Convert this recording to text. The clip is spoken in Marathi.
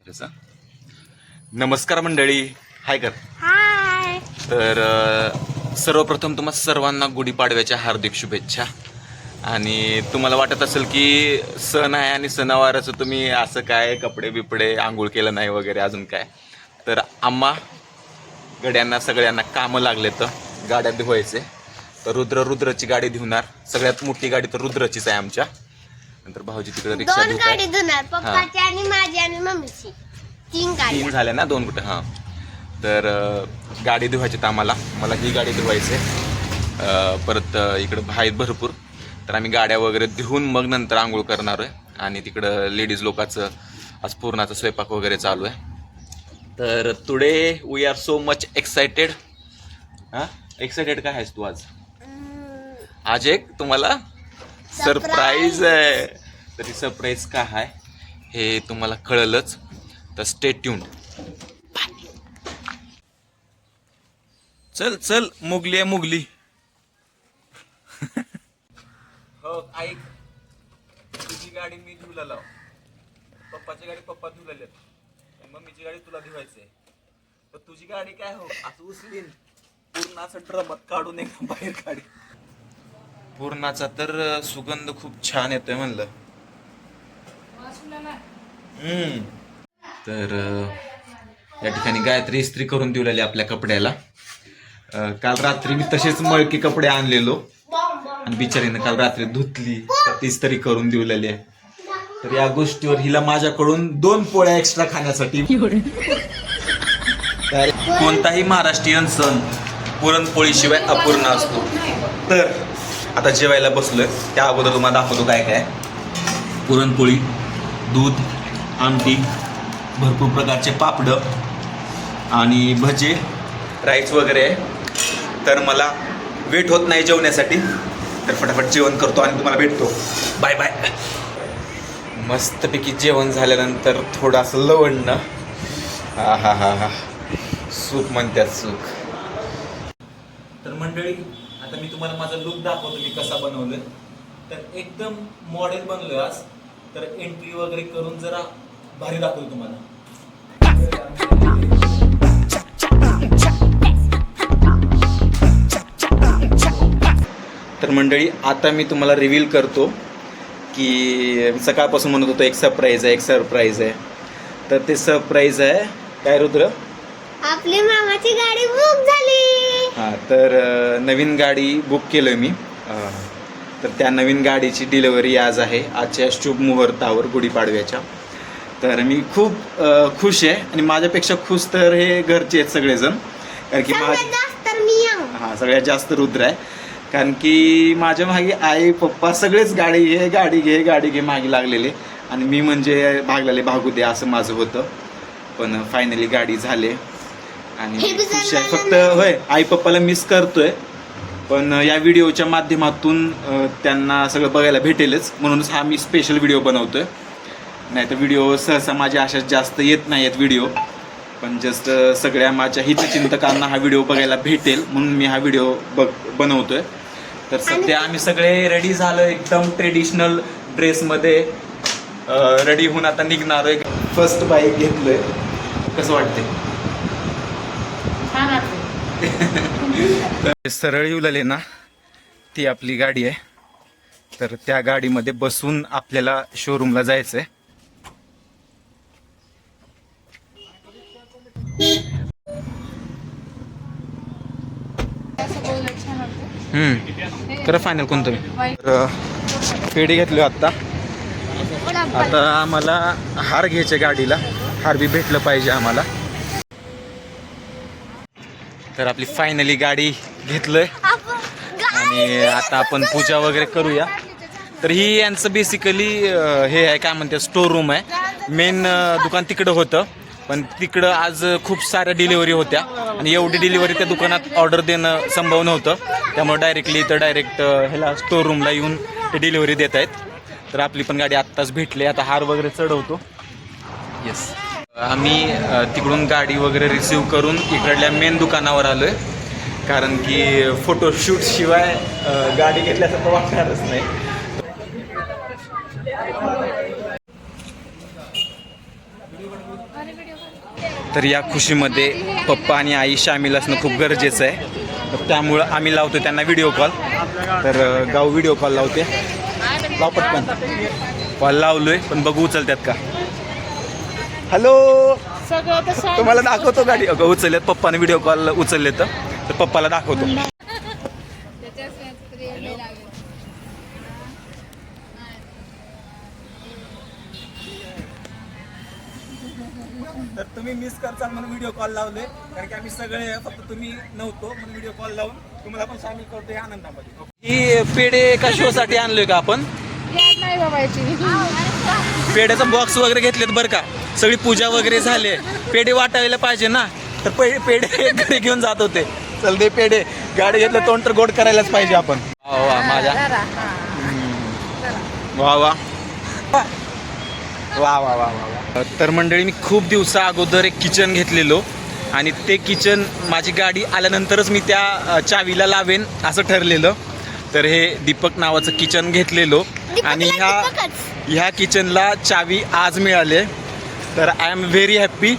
जसा नमस्कार मंडळी, हाय कर. हाय. तर सर्वप्रथम तुम्हा सर्वांना गुढीपाडव्याच्या हार्दिक शुभेच्छा. आणि तुम्हाला वाटत असेल की सण आहे आणि सणावाराचं तुम्ही असं काय कपडे बिपडे आंघोळ केलं नाही वगैरे अजून काय, तर आम्हा गड्यांना सगळ्यांना कामं लागले तर गाड्या धुवायचे. तर रुद्रची गाडी धुणार. सगळ्यात मोठी गाडी तर रुद्रचीच आहे आमच्या. नंतर भाऊजी तिकडे रिक्षा दोन गाडी धुणार, पप्पाची आणि माझी आणि मम्मीची. तीन झाल्या ना, दोन कुठे. हां, तर गाडी धुवायची तर मला ही गाडी धुवायची. परत इकडं आहेत भरपूर, तर आम्ही गाड्या वगैरे धुवून मग नंतर आंघोळ करणार आहे. आणि तिकडं लेडीज लोकांचं आज पूर्णाचा स्वयंपाक वगैरे चालू आहे. तर today we are so much excited. Excited काय आहेस तू आज? आज एक तुम्हाला सरप्राईज आहे. तर ती सरप्राईज काय आहे हे तुम्हाला कळलंच, तर स्टे ट्यून्ड. चल चल, मुगली आहे मुगली. हो ऐक, तुझी गाडी मी धुला लाव, पप्पाची गाडी पप्पा धुलेली, मम्मीची गाडी तुला धुवायची. तर तुझी गाडी काय हो असं उचलीन पूर्ण असं ड्रमात काढून एकदम बाहेर काढी. पूर्णाचा तर सुगंध खूप छान येतोय म्हणलं. तर या ठिकाणी गायत्री इस्त्री करून देऊ लागली आपल्या कपड्याला. काल रात्री मी तसेच मळके कपडे आणलेलो आणि बिचारीनं काल रात्री धुतली, इस्त्री करून देऊ लागली आहे. तर या गोष्टीवर हिला माझ्याकडून 2 पोळ्या एक्स्ट्रा खाण्यासाठी. कोणताही महाराष्ट्रीयन सण पुरणपोळीशिवाय अपूर्ण असतो. तर आता जेवायला बसलोय, त्या अगोदर तुम्हाला दाखवतो काय काय. पुरणपोळी, दूध, आमटी, भरपूर प्रकारचे पापड आणि भजे, राईस वगैरे आहे. तर मला वेट होत नाही जेवण्यासाठी, तर फटाफट जेवण करतो आणि तुम्हाला भेटतो. Bye bye. मस्तपैकी जेवण झाल्यानंतर थोडंसं लवणं. हा हा हा हा, सूप म्हणतात सूप. तर मंडळी, आता मी तुम्हाला माझा लुक दाखवतो मी कसा बनवलोय. तर एकदम मॉडेल बनलोय आज. तर एंट्री वगैरे करून जरा भारी दाखवतो तुम्हाला. तर मंडळी, आता मी तुम्हाला रिव्हील करतो की सकाळपासून म्हणत होतो एक सरप्राईज आहे. तर ते सरप्राईज आहे काय रुद्र? आपली मामाची गाडी बुक झाली. हां, तर नवीन गाडी बुक केलं मी. तर त्या नवीन गाडीची डिलिव्हरी आज आहे, आजच्या शुभ मुहूर्तावर गुढीपाडव्याच्या. तर मी खूप खुश आहे आणि माझ्यापेक्षा खुश तर हे घरचे आहेत सगळेजण. कारण की सगळ्यात जास्त रुद्र आहे. कारण की माझ्या मागे आई पप्पा सगळेच गाडी घे मागे लागलेले आणि मी म्हणजे भागलेले भागू दे असं माझं होतं. पण फायनली गाडी झाली आणि खुश आहे. फक्त होय, आई पप्पाला मिस करतोय, पण या व्हिडिओच्या माध्यमातून त्यांना सगळं बघायला भेटेलच, म्हणूनच हा मी स्पेशल व्हिडिओ बनवतोय. नाही तर व्हिडिओ सहसा माझ्या अशा जास्त येत नाही आहेत व्हिडिओ, पण जस्ट सगळ्या माझ्या हितचिंतकांना हा व्हिडिओ बघायला भेटेल म्हणून मी हा व्हिडिओ बनवतोय. तर सध्या आम्ही सगळे रेडी झालो, एकदम ट्रेडिशनल ड्रेसमध्ये रेडी होऊन आता निघणार आहे. फर्स्ट बाईक घेतलोय, कसं वाटतंय? सरळ येऊले ना, ती आपली गाडी आहे. तर त्या गाडीमध्ये बसून आपल्याला शोरूमला जायचंय. खरं फायनल कोणतं? पेढी घेतली आता आम्हाला हार घ्यायचे गाडीला. हार बी भेटलं पाहिजे आम्हाला. तर आपली फायनली गाडी घेतलंय आणि आता आपण पूजा वगैरे करूया. तर ही यांचं बेसिकली हे आहे काय म्हणते, स्टोर रूम आहे. मेन दुकान तिकडं होतं, पण तिकडं आज खूप साऱ्या डिलिव्हरी होत्या आणि एवढी डिलिव्हरी त्या दुकानात ऑर्डर देणं संभव नव्हतं. त्यामुळे डायरेक्ट ह्याला स्टोर रूमला येऊन ते डिलिव्हरी देत आहेत. तर आपली पण गाडी आत्ताच भेटली. आता हार वगैरे चढवतो. येस, आम्ही तिकडून गाडी वगैरे रिसिव्ह करून इकडल्या मेन दुकानावर आलोय. कारण की फोटोशूट शिवाय गाडी घेतल्यासारखं वाटणारच नाही. तर या खुशीमध्ये पप्पा आणि आई सामील असणं खूप गरजेचं आहे. तर त्यामुळं आम्ही लावतो त्यांना व्हिडिओ कॉल. तर गाव व्हिडिओ कॉल लावते. लाव पटकन. कॉल लावलोय पण बघू उचलतात का. हॅलो, तुम्हाला दाखवतो गाडी. अगं उचलल्यात, पप्पाने व्हिडिओ कॉल उचलले तर पप्पाला दाखवतो. तर तुम्ही मिस करचाल म्हणून व्हिडिओ कॉल लावले, कारण की आम्ही सगळे फक्त तुम्ही नव्हतो म्हणून व्हिडिओ कॉल लावून तुम्हाला पण सामील करतो या आनंदामध्ये. ही पेढे एका शो साठी आणलोय का आपण. पेढ्याचा बॉक्स वगैरे घेतलेत बरं का. सगळी पूजा वगैरे झाले, पेढे वाटायला पाहिजे ना. तर पेढे घरी घेऊन जात होते. चल दे पेढे. गाडी घेतलं तोंड तर गोड करायलाच पाहिजे आपण. वा माझ्या वा वा वा वा वा वा. तर मंडळी, मी खूप दिवसा अगोदर एक किचन घेतलेलो आणि ते किचन माझी गाडी आल्यानंतरच मी त्या चावीला लावेन असं ठरलेलं. तर हे दीपक नावाचं किचन घेतलेलो आणि ह्या किचनला चावी आज मिळाली. तर आय एम व्हेरी हॅप्पी.